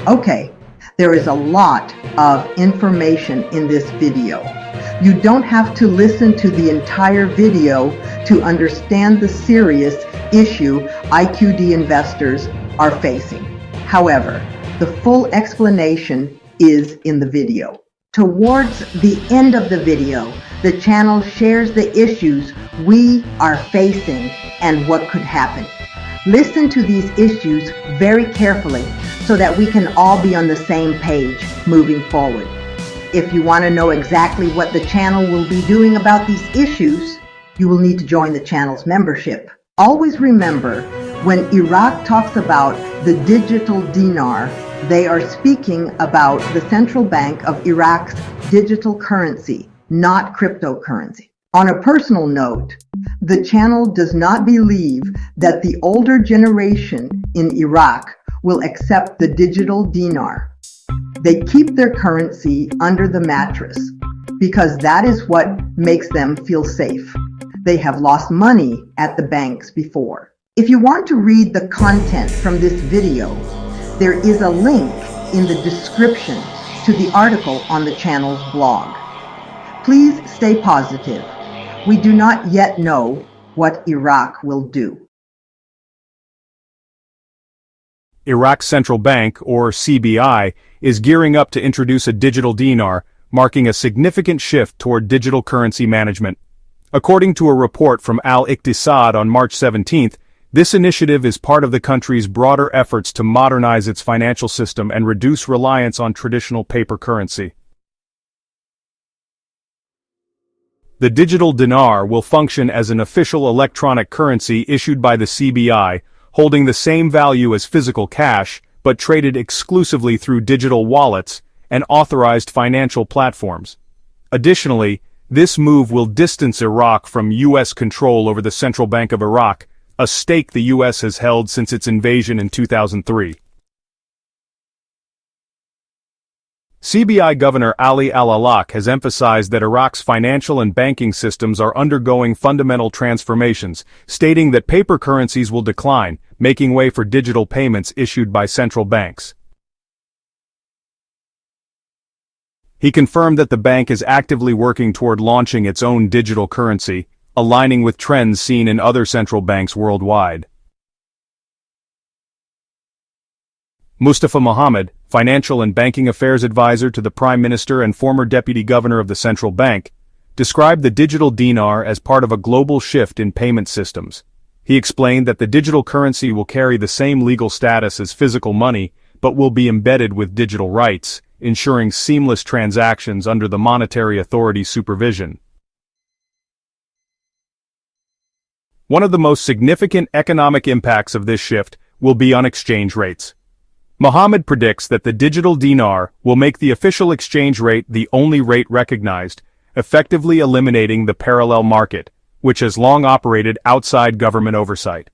Okay, there is a lot of information in this video. You don't have to listen to the entire video to understand the serious issue IQD investors are facing. However, the full explanation is in the video. Towards the end of the video, the channel shares the issues we are facing and what could happen. Listen to these issues very carefully so that we can all be on the same page moving forward. If you want to know exactly what the channel will be doing about these issues, you will need to join the channel's membership. Always remember, when Iraq talks about the digital dinar, they are speaking about the central bank of Iraq's digital currency, not cryptocurrency. On a personal note, the channel does not believe that the older generation in Iraq will accept the digital dinar. They keep their currency under the mattress because that is what makes them feel safe. They have lost money at the banks before. If you want to read the content from this video, there is a link in the description to the article on the channel's blog. Please stay positive. We do not yet know what Iraq will do. Iraq's central bank, or CBI, is gearing up to introduce a digital dinar, marking a significant shift toward digital currency management. According to a report from Al-Iqtisad on March 17th, this initiative is part of the country's broader efforts to modernize its financial system and reduce reliance on traditional paper currency. The digital dinar will function as an official electronic currency issued by the CBI, holding the same value as physical cash, but traded exclusively through digital wallets and authorized financial platforms. Additionally, this move will distance Iraq from U.S. control over the Central Bank of Iraq, a stake the U.S. has held since its invasion in 2003. CBI Governor Ali Al-Alak has emphasized that Iraq's financial and banking systems are undergoing fundamental transformations, stating that paper currencies will decline, making way for digital payments issued by central banks. He confirmed that the bank is actively working toward launching its own digital currency, aligning with trends seen in other central banks worldwide. Mustafa Mohammed, Financial and Banking Affairs Advisor to the Prime Minister and former Deputy Governor of the Central Bank, described the digital dinar as part of a global shift in payment systems. He explained that the digital currency will carry the same legal status as physical money, but will be embedded with digital rights, ensuring seamless transactions under the Monetary Authority's supervision. One of the most significant economic impacts of this shift will be on exchange rates. Mohammed predicts that the digital dinar will make the official exchange rate the only rate recognized, effectively eliminating the parallel market, which has long operated outside government oversight.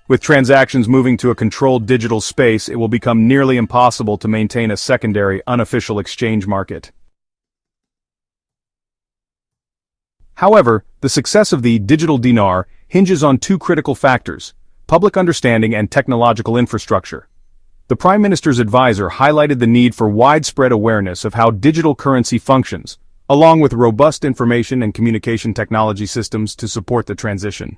With transactions moving to a controlled digital space, it will become nearly impossible to maintain a secondary, unofficial exchange market. However, the success of the digital dinar hinges on two critical factors: public understanding and technological infrastructure. The Prime Minister's advisor highlighted the need for widespread awareness of how digital currency functions, along with robust information and communication technology systems to support the transition.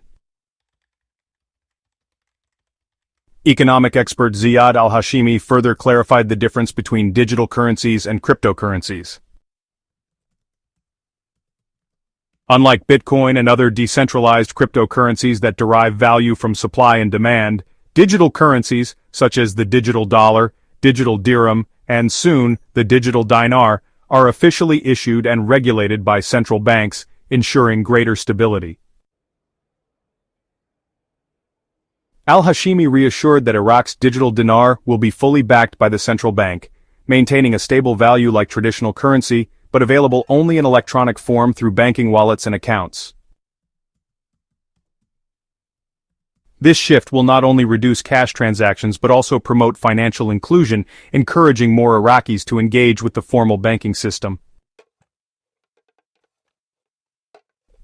Economic expert Ziad Al-Hashimi further clarified the difference between digital currencies and cryptocurrencies. Unlike Bitcoin and other decentralized cryptocurrencies that derive value from supply and demand, digital currencies, such as the digital dollar, digital dirham, and soon, the digital dinar, are officially issued and regulated by central banks, ensuring greater stability. Al-Hashimi reassured that Iraq's digital dinar will be fully backed by the central bank, maintaining a stable value like traditional currency, but available only in electronic form through banking wallets and accounts. This shift will not only reduce cash transactions but also promote financial inclusion, encouraging more Iraqis to engage with the formal banking system.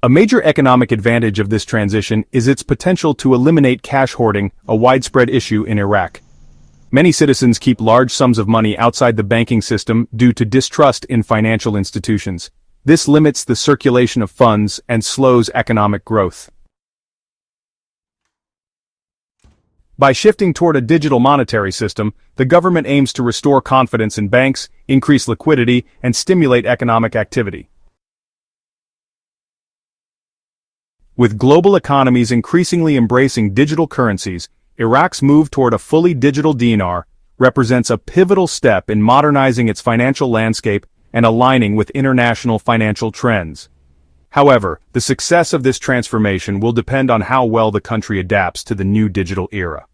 A major economic advantage of this transition is its potential to eliminate cash hoarding, a widespread issue in Iraq. Many citizens keep large sums of money outside the banking system due to distrust in financial institutions. This limits the circulation of funds and slows economic growth. By shifting toward a digital monetary system, the government aims to restore confidence in banks, increase liquidity, and stimulate economic activity. With global economies increasingly embracing digital currencies, Iraq's move toward a fully digital dinar represents a pivotal step in modernizing its financial landscape and aligning with international financial trends. However, the success of this transformation will depend on how well the country adapts to the new digital era.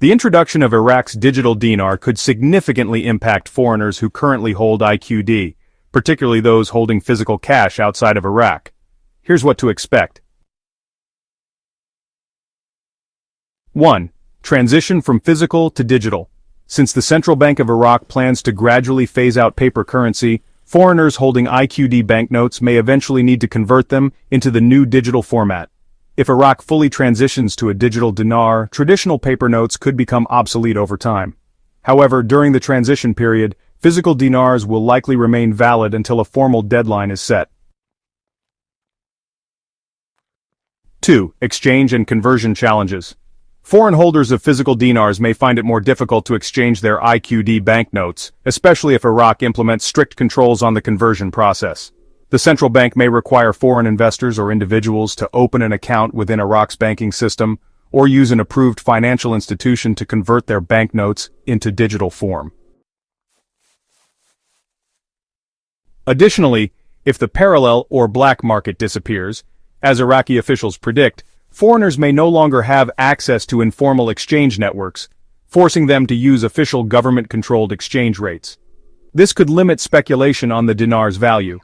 The introduction of Iraq's digital dinar could significantly impact foreigners who currently hold IQD, particularly those holding physical cash outside of Iraq. Here's what to expect. 1. Transition from physical to digital. Since the Central Bank of Iraq plans to gradually phase out paper currency, foreigners holding IQD banknotes may eventually need to convert them into the new digital format. If Iraq fully transitions to a digital dinar, traditional paper notes could become obsolete over time. However, during the transition period, physical dinars will likely remain valid until a formal deadline is set. 2. Exchange and conversion challenges. Foreign holders of physical dinars may find it more difficult to exchange their IQD banknotes, especially if Iraq implements strict controls on the conversion process. The central bank may require foreign investors or individuals to open an account within Iraq's banking system, or use an approved financial institution to convert their banknotes into digital form. Additionally, if the parallel or black market disappears, as Iraqi officials predict, foreigners may no longer have access to informal exchange networks, forcing them to use official government-controlled exchange rates. This could limit speculation on the dinar's value.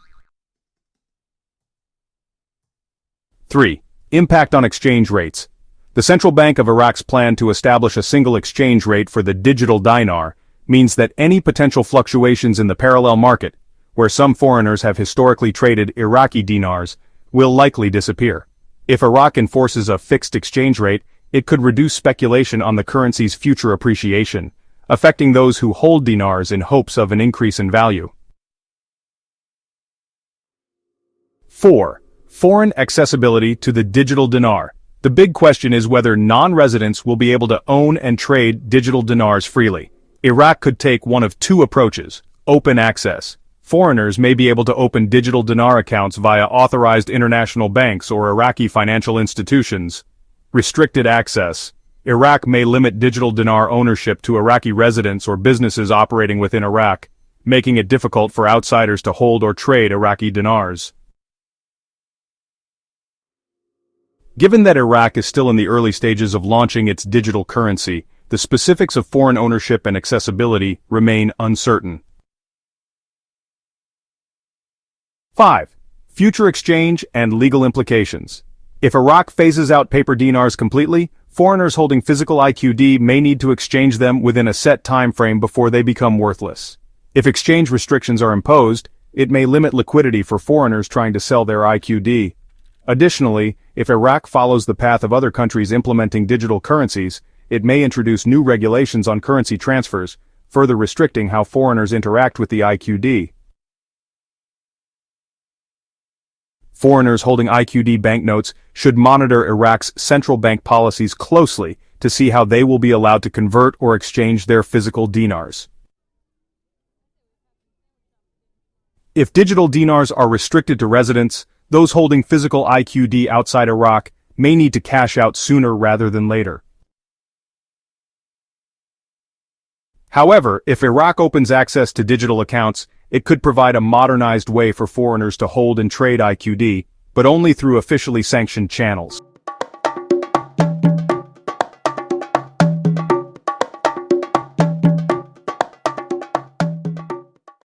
3. Impact on exchange rates. The Central Bank of Iraq's plan to establish a single exchange rate for the digital dinar means that any potential fluctuations in the parallel market, where some foreigners have historically traded Iraqi dinars, will likely disappear. If Iraq enforces a fixed exchange rate, it could reduce speculation on the currency's future appreciation, affecting those who hold dinars in hopes of an increase in value. 4. Foreign accessibility to the digital dinar. The big question is whether non-residents will be able to own and trade digital dinars freely. Iraq could take one of two approaches: open access. Foreigners may be able to open digital dinar accounts via authorized international banks or Iraqi financial institutions. Restricted access. Iraq may limit digital dinar ownership to Iraqi residents or businesses operating within Iraq, making it difficult for outsiders to hold or trade Iraqi dinars. Given that Iraq is still in the early stages of launching its digital currency, the specifics of foreign ownership and accessibility remain uncertain. 5. Future exchange and legal implications. If Iraq phases out paper dinars completely, foreigners holding physical IQD may need to exchange them within a set time frame before they become worthless. If exchange restrictions are imposed, it may limit liquidity for foreigners trying to sell their IQD. Additionally, if Iraq follows the path of other countries implementing digital currencies, it may introduce new regulations on currency transfers, further restricting how foreigners interact with the IQD. Foreigners holding IQD banknotes should monitor Iraq's central bank policies closely to see how they will be allowed to convert or exchange their physical dinars. If digital dinars are restricted to residents, those holding physical IQD outside Iraq may need to cash out sooner rather than later. However, if Iraq opens access to digital accounts, it could provide a modernized way for foreigners to hold and trade IQD, but only through officially sanctioned channels.